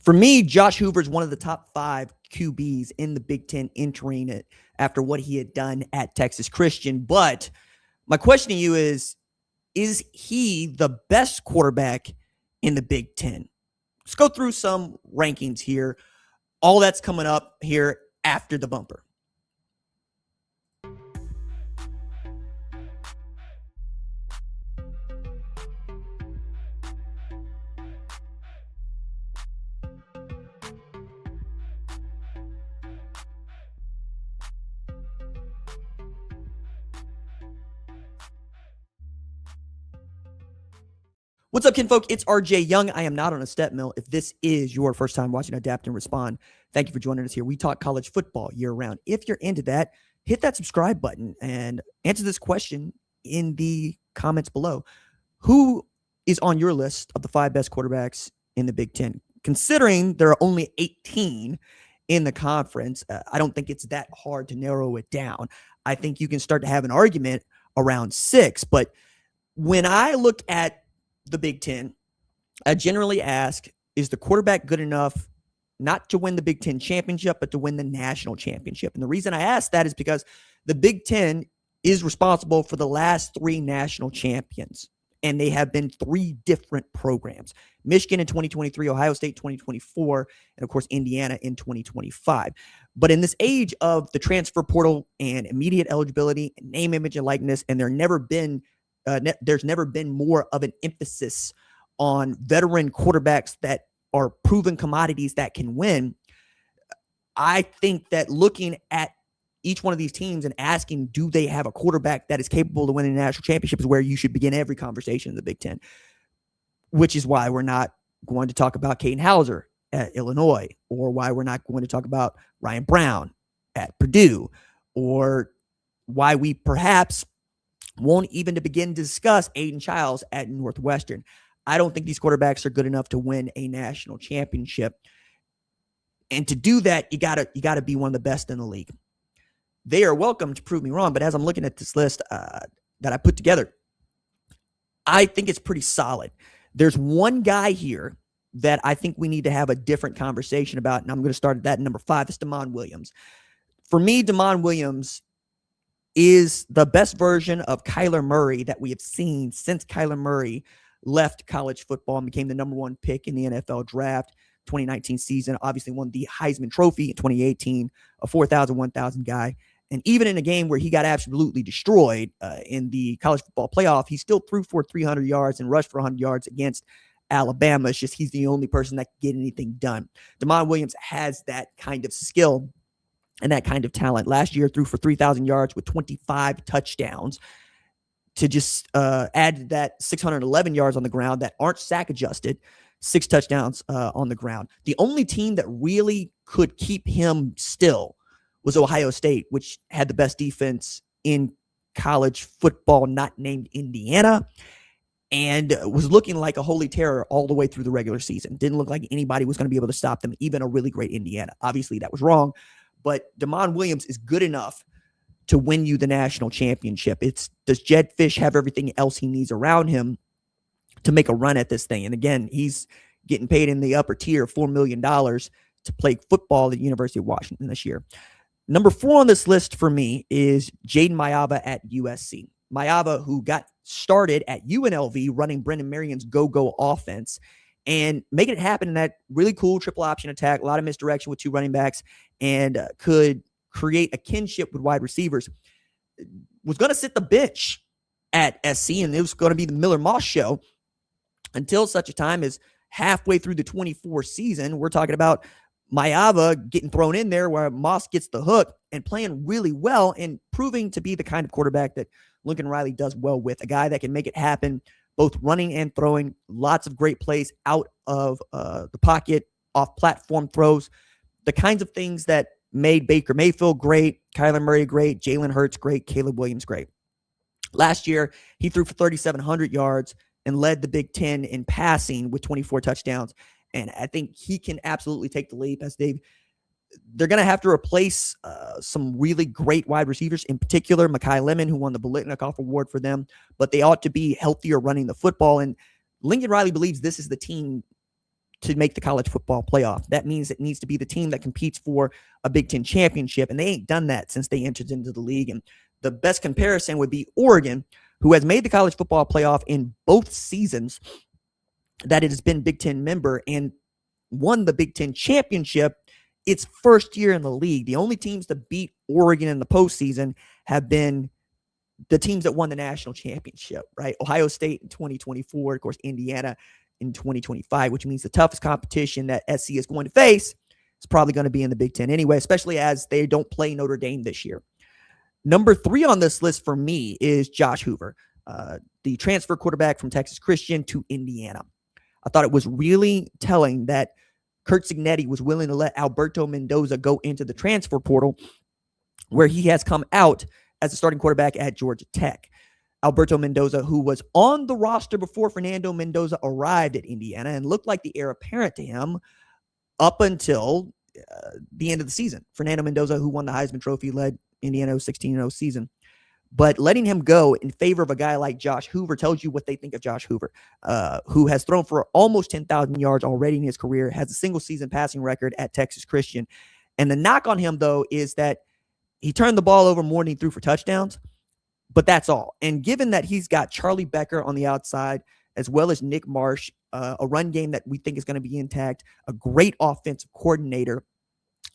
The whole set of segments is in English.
For me, Josh Hoover is one of the top 5 QBs in the Big Ten entering it after what he had done at Texas Christian. But my question to you is he the best quarterback in the Big Ten? Let's go through some rankings here. All that's coming up here after the bumper. What's up, kinfolk? It's RJ Young. I am not on a step mill. If this is your first time watching Adapt and Respond, thank you for joining us here. We talk college football year round. If you're into that, hit that subscribe button and answer this question in the comments below. Who is on your list of the 5 best quarterbacks in the Big Ten? Considering there are only 18 in the conference, I don't think it's that hard to narrow it down. I think you can start to have an argument around 6. But when I look at the Big Ten, I generally ask, is the quarterback good enough not to win the Big Ten championship, but to win the national championship? And the reason I ask that is because the Big Ten is responsible for the last 3 national champions, and they have been 3 different programs. Michigan in 2023, Ohio State 2024, and of course, Indiana in 2025. But in this age of the transfer portal and immediate eligibility, and name, image, and likeness, and there's never been more of an emphasis on veteran quarterbacks that are proven commodities that can win. I think that looking at each one of these teams and asking, do they have a quarterback that is capable of winning a national championship, is where you should begin every conversation in the Big Ten, which is why we're not going to talk about Caden Hauser at Illinois, or why we're not going to talk about Ryan Brown at Purdue, or why we perhaps won't even to begin to discuss Aiden Childs at Northwestern. I don't think these quarterbacks are good enough to win a national championship. And to do that, you gotta be one of the best in the league. They are welcome to prove me wrong, but as I'm looking at this list that I put together, I think it's pretty solid. There's one guy here that I think we need to have a different conversation about, and I'm going to start at that number 5. It's Damon Williams. For me, Damon Williams is the best version of Kyler Murray that we have seen since Kyler Murray left college football and became the number 1 pick in the NFL draft 2019 season. Obviously won the Heisman Trophy in 2018, a 4,000, 1,000 guy. And even in a game where he got absolutely destroyed in the college football playoff, he still threw for 300 yards and rushed for 100 yards against Alabama. It's just he's the only person that can get anything done. Damon Williams has that kind of skill and that kind of talent. Last year, threw for 3,000 yards with 25 touchdowns. To just add to that 611 yards on the ground that aren't sack adjusted, 6 touchdowns on the ground. The only team that really could keep him still was Ohio State, which had the best defense in college football, not named Indiana, and was looking like a holy terror all the way through the regular season. Didn't look like anybody was going to be able to stop them, even a really great Indiana. Obviously, that was wrong. But Damon Williams is good enough to win you the national championship. Does Jed Fish have everything else he needs around him to make a run at this thing? And again, he's getting paid in the upper tier, $4 million to play football at the University of Washington this year. Number 4 on this list for me is Jaden Mayava at USC. Mayava, who got started at UNLV running Brendan Marion's go-go offense and making it happen in that really cool triple option attack, a lot of misdirection with 2 running backs, and could create a kinship with wide receivers, was going to sit the bench at SC, and it was going to be the Miller Moss show until such a time as halfway through the 24 season. We're talking about Mayava getting thrown in there where Moss gets the hook and playing really well and proving to be the kind of quarterback that Lincoln Riley does well with, a guy that can make it happen, both running and throwing, lots of great plays out of the pocket, off platform throws, the kinds of things that made Baker Mayfield great, Kyler Murray great, Jalen Hurts great, Caleb Williams great. Last year, he threw for 3,700 yards and led the Big Ten in passing with 24 touchdowns. And I think he can absolutely take the leap, as they're going to have to replace some really great wide receivers, in particular Mekhi Lemon, who won the Biletnikoff Award for them, but they ought to be healthier running the football. And Lincoln Riley believes this is the team to make the college football playoff. That means it needs to be the team that competes for a Big Ten championship, and they ain't done that since they entered into the league. And the best comparison would be Oregon, who has made the college football playoff in both seasons that it has been Big Ten member and won the Big Ten championship its first year in the league. The only teams to beat Oregon in the postseason have been the teams that won the national championship, right? Ohio State in 2024, of course, Indiana in 2025, which means the toughest competition that SC is going to face is probably going to be in the Big Ten anyway, especially as they don't play Notre Dame this year. Number 3 on this list for me is Josh Hoover, the transfer quarterback from Texas Christian to Indiana. I thought it was really telling that Curt Cignetti was willing to let Alberto Mendoza go into the transfer portal, where he has come out as a starting quarterback at Georgia Tech. Alberto Mendoza, who was on the roster before Fernando Mendoza arrived at Indiana and looked like the heir apparent to him up until the end of the season. Fernando Mendoza, who won the Heisman Trophy, led Indiana's 16-0 season. But letting him go in favor of a guy like Josh Hoover tells you what they think of Josh Hoover, who has thrown for almost 10,000 yards already in his career, has a single-season passing record at Texas Christian. And the knock on him, though, is that he turned the ball over more than he threw for touchdowns, but that's all. And given that he's got Charlie Becker on the outside, as well as Nick Marsh, a run game that we think is going to be intact, a great offensive coordinator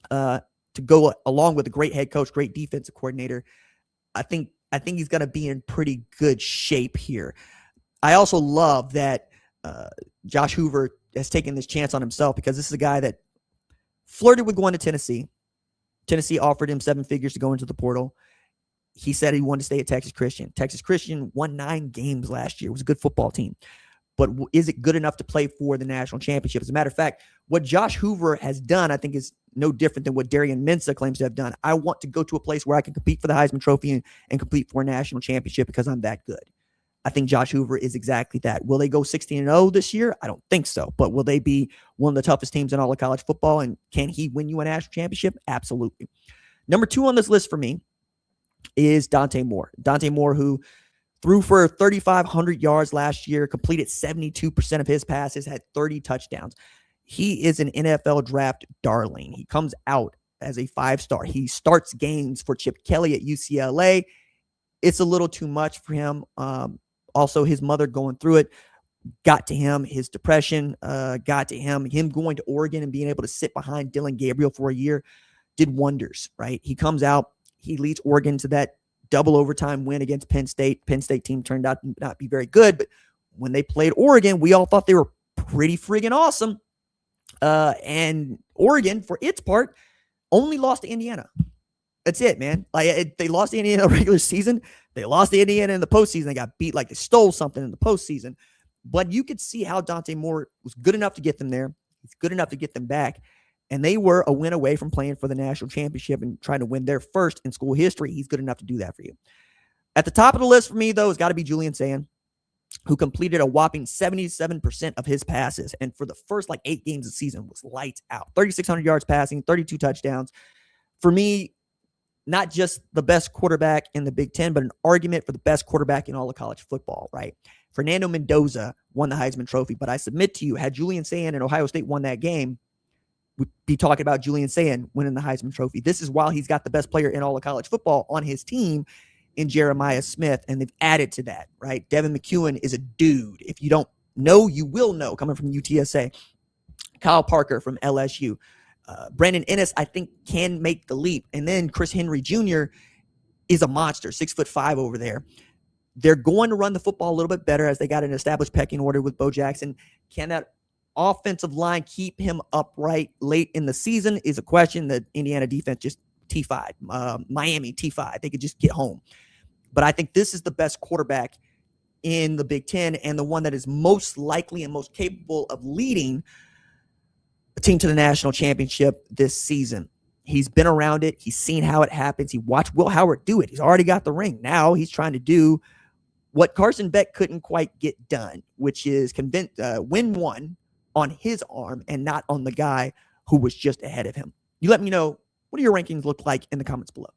to go along with a great head coach, great defensive coordinator, I think he's going to be in pretty good shape here. I also love that Josh Hoover has taken this chance on himself, because this is a guy that flirted with going to Tennessee. Tennessee offered him 7 figures to go into the portal. He said he wanted to stay at Texas Christian. Texas Christian won 9 games last year. It was a good football team. But is it good enough to play for the national championship? As a matter of fact, what Josh Hoover has done, I think, is no different than what Darian Mensah claims to have done. I want to go to a place where I can compete for the Heisman Trophy and compete for a national championship because I'm that good. I think Josh Hoover is exactly that. Will they go 16-0 this year? I don't think so. But will they be one of the toughest teams in all of college football? And can he win you a national championship? Absolutely. Number 2 on this list for me is Dante Moore. Dante Moore, who threw for 3,500 yards last year, completed 72% of his passes, had 30 touchdowns. He is an NFL draft darling. He comes out as a 5-star. He starts games for Chip Kelly at UCLA. It's a little too much for him. Also, his mother going through it got to him. His depression got to him. Him going to Oregon and being able to sit behind Dylan Gabriel for a year did wonders, right? He comes out. He leads Oregon to that double overtime win against Penn State. Penn State team turned out to not be very good, but when they played Oregon, we all thought they were pretty friggin' awesome. And Oregon, for its part, only lost to Indiana. That's it, man. They lost to Indiana in the regular season. They lost to Indiana in the postseason. They got beat like they stole something in the postseason. But you could see how Dante Moore was good enough to get them there. He's good enough to get them back. And they were a win away from playing for the national championship and trying to win their first in school history. He's good enough to do that for you. At the top of the list for me, though, has got to be Julian Sayin, who completed a whopping 77% of his passes. And for the first 8 games of the season was lights out. 3,600 yards passing, 32 touchdowns. For me, not just the best quarterback in the Big Ten, but an argument for the best quarterback in all of college football, right? Fernando Mendoza won the Heisman Trophy, but I submit to you, had Julian Sayin and Ohio State won that game, we'd be talking about Julian Sayin winning the Heisman Trophy. This is while he's got the best player in all of college football on his team in Jeremiah Smith, and they've added to that, right? Devin McEwen is a dude. If you don't know, you will know, coming from UTSA. Kyle Parker from LSU. Brandon Ennis, I think, can make the leap. And then Chris Henry Jr. is a monster, 6'5" over there. They're going to run the football a little bit better as they got an established pecking order with Bo Jackson. Can that offensive line keep him upright late in the season is a question. The Indiana defense just T5. Miami T5. They could just get home. But I think this is the best quarterback in the Big Ten and the one that is most likely and most capable of leading a team to the national championship this season. He's been around it. He's seen how it happens. He watched Will Howard do it. He's already got the ring. Now he's trying to do what Carson Beck couldn't quite get done, which is win one on his arm and not on the guy who was just ahead of him. You let me know, what do your rankings look like in the comments below?